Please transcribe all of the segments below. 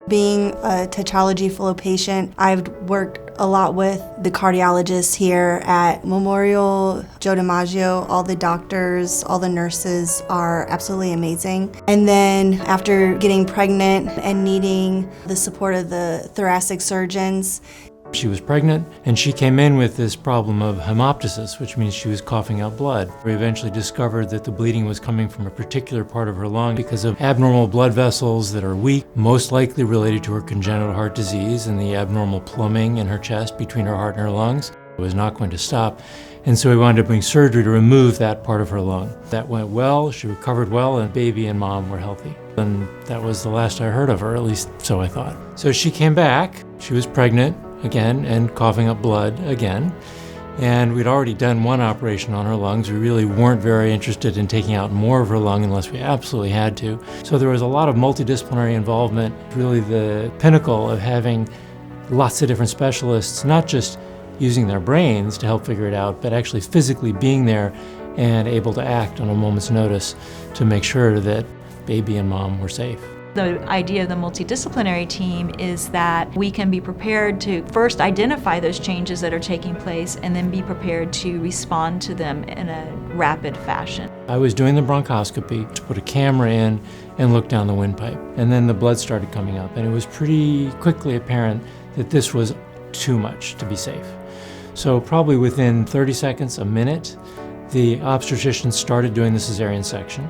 Being a tetralogy fellow patient, I've worked a lot with the cardiologists here at Memorial, Joe DiMaggio. All the doctors, all the nurses are absolutely amazing. And then after getting pregnant and needing the support of the thoracic surgeons, she was pregnant and she came in with this problem of hemoptysis, which means she was coughing out blood. We eventually discovered that the bleeding was coming from a particular part of her lung because of abnormal blood vessels that are weak, most likely related to her congenital heart disease and the abnormal plumbing in her chest between her heart and her lungs. It was not going to stop. And so we wound up doing surgery to remove that part of her lung. That went well, she recovered well, and baby and mom were healthy. And that was the last I heard of her, at least so I thought. So she came back, she was pregnant again and coughing up blood again. And we'd already done one operation on her lungs. We really weren't very interested in taking out more of her lung unless we absolutely had to. So there was a lot of multidisciplinary involvement, really the pinnacle of having lots of different specialists, not just using their brains to help figure it out, but actually physically being there and able to act on a moment's notice to make sure that baby and mom were safe. The idea of the multidisciplinary team is that we can be prepared to first identify those changes that are taking place and then be prepared to respond to them in a rapid fashion. I was doing the bronchoscopy to put a camera in and look down the windpipe, and then the blood started coming up, and it was pretty quickly apparent that this was too much to be safe. So probably within 30 seconds, a minute, the obstetrician started doing the cesarean section.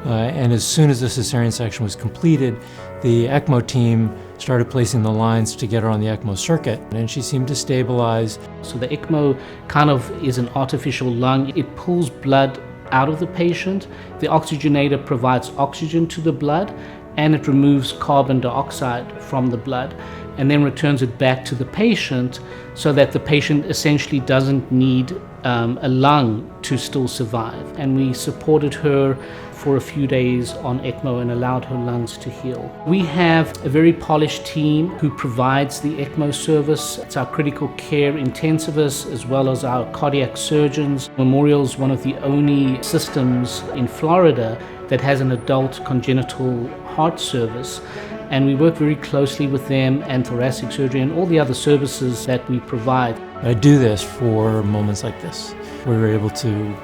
And as soon as the cesarean section was completed, the ECMO team started placing the lines to get her on the ECMO circuit, and she seemed to stabilize. So the ECMO kind of is an artificial lung. It pulls blood out of the patient. The oxygenator provides oxygen to the blood, and it removes carbon dioxide from the blood and then returns it back to the patient so that the patient essentially doesn't need a lung to still survive. And we supported her for a few days on ECMO and allowed her lungs to heal. We have a very polished team who provides the ECMO service. It's our critical care intensivists as well as our cardiac surgeons. Memorial is one of the only systems in Florida that has an adult congenital heart service, and we work very closely with them and thoracic surgery and all the other services that we provide. I do this for moments like this, where we're able to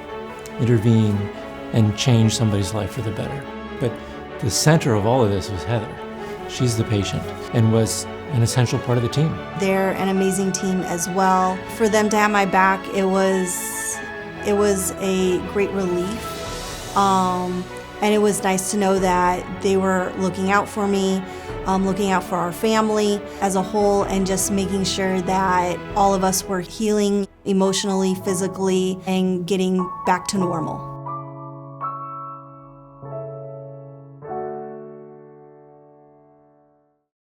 intervene and change somebody's life for the better. But the center of all of this was Heather. She's the patient and was an essential part of the team. They're an amazing team as well. For them to have my back, it was a great relief. And it was nice to know that they were looking out for me, looking out for our family as a whole, and just making sure that all of us were healing emotionally, physically, and getting back to normal.